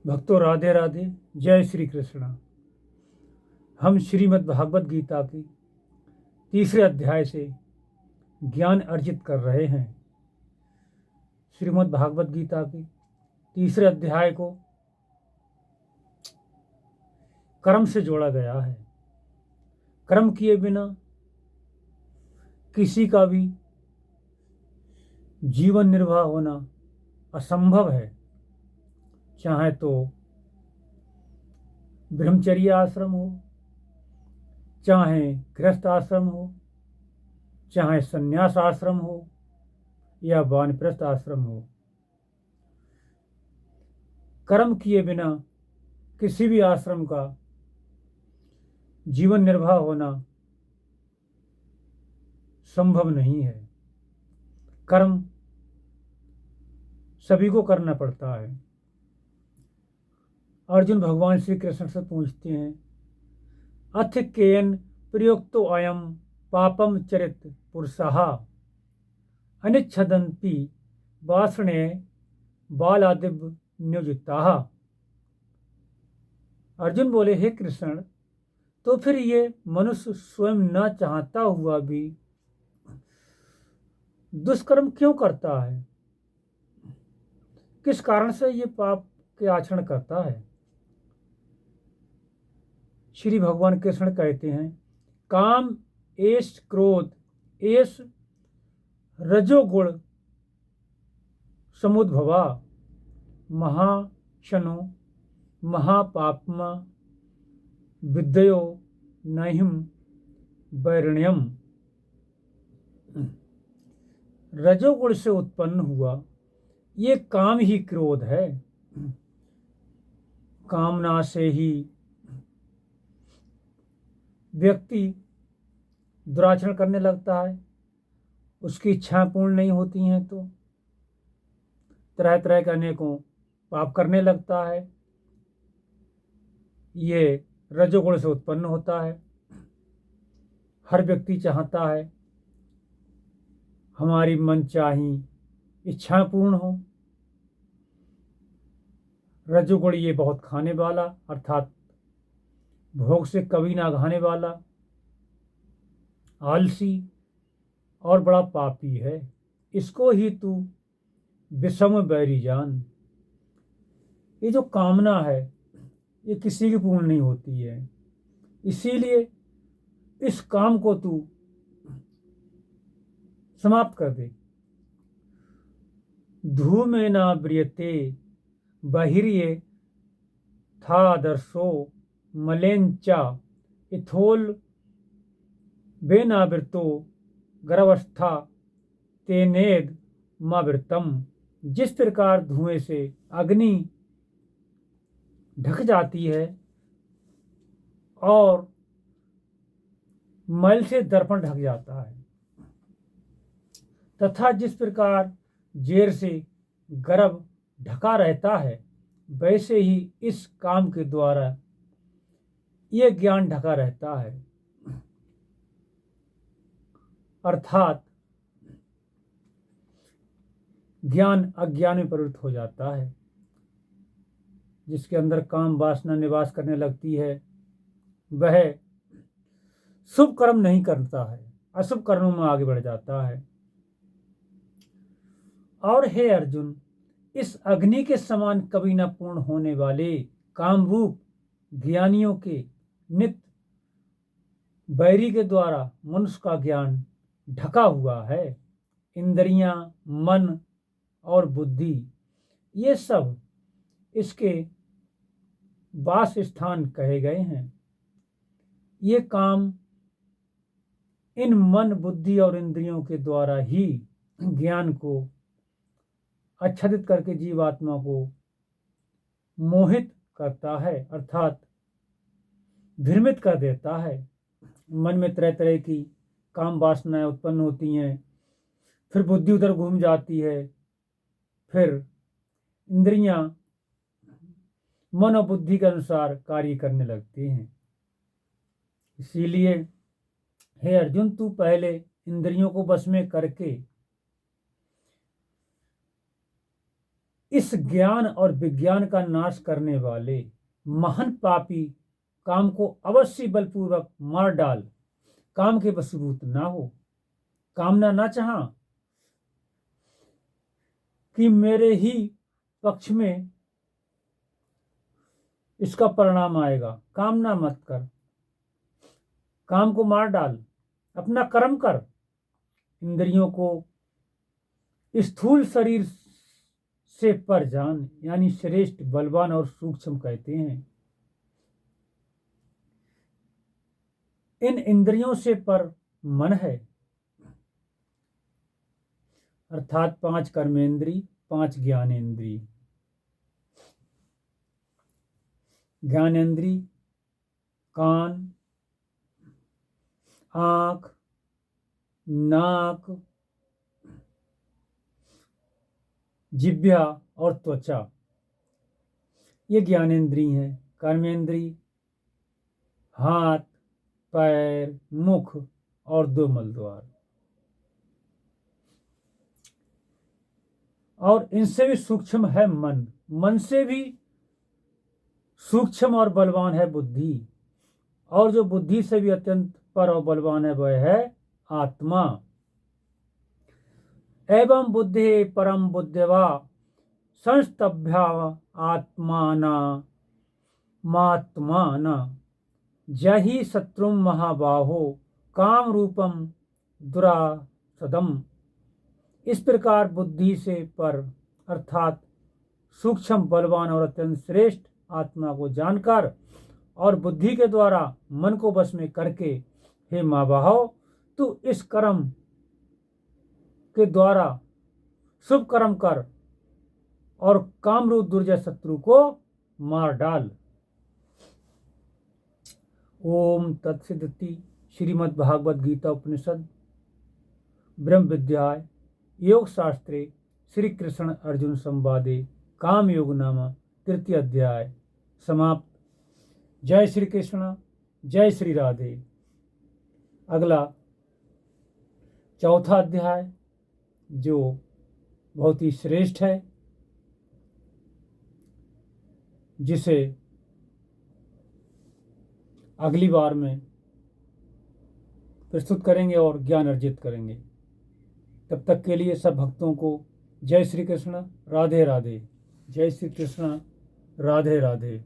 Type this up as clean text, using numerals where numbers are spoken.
भक्तों, राधे राधे। जय श्री कृष्ण। हम श्रीमद् भागवत गीता की तीसरे अध्याय से ज्ञान अर्जित कर रहे हैं। श्रीमद् भागवत गीता की तीसरे अध्याय को कर्म से जोड़ा गया है। कर्म किए बिना किसी का भी जीवन निर्वाह होना असंभव है, चाहे तो ब्रह्मचर्य आश्रम हो, चाहे गृहस्थ आश्रम हो, चाहे संन्यास आश्रम हो या वानप्रस्थ आश्रम हो। कर्म किए बिना किसी भी आश्रम का जीवन निर्वाह होना संभव नहीं है। कर्म सभी को करना पड़ता है। अर्जुन भगवान श्री कृष्ण से पूछते हैं, अथ केन प्रयुक्तो अयम पापम चरित पुरुषः अनिच्छदन्ति वासणे बालादिव नियोजिताः। अर्जुन बोले, हे कृष्ण, तो फिर ये मनुष्य स्वयं न चाहता हुआ भी दुष्कर्म क्यों करता है? किस कारण से ये पाप के आचरण करता है? श्री भगवान कृष्ण कहते हैं, काम एष क्रोध एष रजोगुण समुद्भवा महाशनो महापापमा विद्यो नहिम वैरण्यम। रजोगुण से उत्पन्न हुआ ये काम ही क्रोध है। कामना से ही व्यक्ति दुराचरण करने लगता है। उसकी इच्छाएं पूर्ण नहीं होती हैं तो तरह तरह के अनेकों पाप करने लगता है। ये रजोगुण से उत्पन्न होता है। हर व्यक्ति चाहता है हमारी मनचाही इच्छाएं पूर्ण हो। रजोगुण ये बहुत खाने वाला, अर्थात भोग से कभी ना घाने वाला, आलसी और बड़ा पापी है। इसको ही तू विषम बैरी जान। ये जो कामना है ये किसी की पूर्ण नहीं होती है, इसीलिए इस काम को तू समाप्त कर दे। धूमेना ब्रियते बहिर्ये थादर्शो मलेंचा इथोल बेनावृतो गर्वस्था तेनेद मावृतम। जिस प्रकार धुएं से अग्नि ढक जाती है और मैल से दर्पण ढक जाता है, तथा जिस प्रकार जेर से गर्भ ढका रहता है, वैसे ही इस काम के द्वारा ये ज्ञान ढका रहता है। अर्थात ज्ञान अज्ञान में प्रवृत्त हो जाता है। जिसके अंदर काम वासना निवास करने लगती है वह शुभ कर्म नहीं करता है, अशुभ कर्मों में आगे बढ़ जाता है। और हे अर्जुन, इस अग्नि के समान कभी न पूर्ण होने वाले कामरूप ज्ञानियों के नित्य बैरी के द्वारा मनुष्य का ज्ञान ढका हुआ है। इंद्रियां, मन और बुद्धि ये सब इसके वास स्थान कहे गए हैं। ये काम इन मन, बुद्धि और इंद्रियों के द्वारा ही ज्ञान को आच्छादित करके जीवात्मा को मोहित करता है, अर्थात भ्रमित कर देता है। मन में तरह तरह की काम वासनाएं उत्पन्न होती हैं, फिर बुद्धि उधर घूम जाती है, फिर इंद्रियां मन और बुद्धि के अनुसार कार्य करने लगती हैं। इसीलिए हे अर्जुन, तू पहले इंद्रियों को वश में करके इस ज्ञान और विज्ञान का नाश करने वाले महान पापी काम को अवश्य बलपूर्वक मार डाल। काम के वशीभूत ना हो, कामना ना चाह कि मेरे ही पक्ष में इसका परिणाम आएगा। कामना मत कर, काम को मार डाल, अपना कर्म कर। इंद्रियों को स्थूल शरीर से पर जान यानी श्रेष्ठ, बलवान और सूक्ष्म कहते हैं। इन इंद्रियों से पर मन है, अर्थात 5 कर्मेंद्री, 5 ज्ञानेंद्री। ज्ञानेंद्री कान, आँख, नाक, जिह्वा और त्वचा, ये ज्ञानेंद्री हैं। कर्मेंद्री हाथ, पैर, मुख और 2 मलद्वार। और इनसे भी सूक्ष्म है मन। मन से भी सूक्ष्म और बलवान है बुद्धि, और जो बुद्धि से भी अत्यंत पर और बलवान है वह है आत्मा। एवं बुद्धि परम बुद्धिवा संस्तभ्या आत्माना मात्माना जहि शत्रुम महाबाहो काम रूपम दुरासदम। इस प्रकार बुद्धि से पर अर्थात सूक्ष्म, बलवान और अत्यंत श्रेष्ठ आत्मा को जानकर और बुद्धि के द्वारा मन को वश में करके, हे महाबाहो, तू इस कर्म के द्वारा शुभ कर्म कर और कामरूप दुर्जय शत्रु को मार डाल। ओम तत्सदिति। श्रीमद् भागवत गीता उपनिषद ब्रह्म विद्याय योग शास्त्रे श्री कृष्ण अर्जुन संवादे काम योग नामा 3 अध्याय समाप्त। जय श्री कृष्ण, जय श्री राधे। अगला 4था अध्याय जो बहुत ही श्रेष्ठ है, जिसे अगली बार में प्रस्तुत करेंगे और ज्ञान अर्जित करेंगे। तब तक के लिए सब भक्तों को जय श्री कृष्ण, राधे राधे। जय श्री कृष्ण, राधे राधे।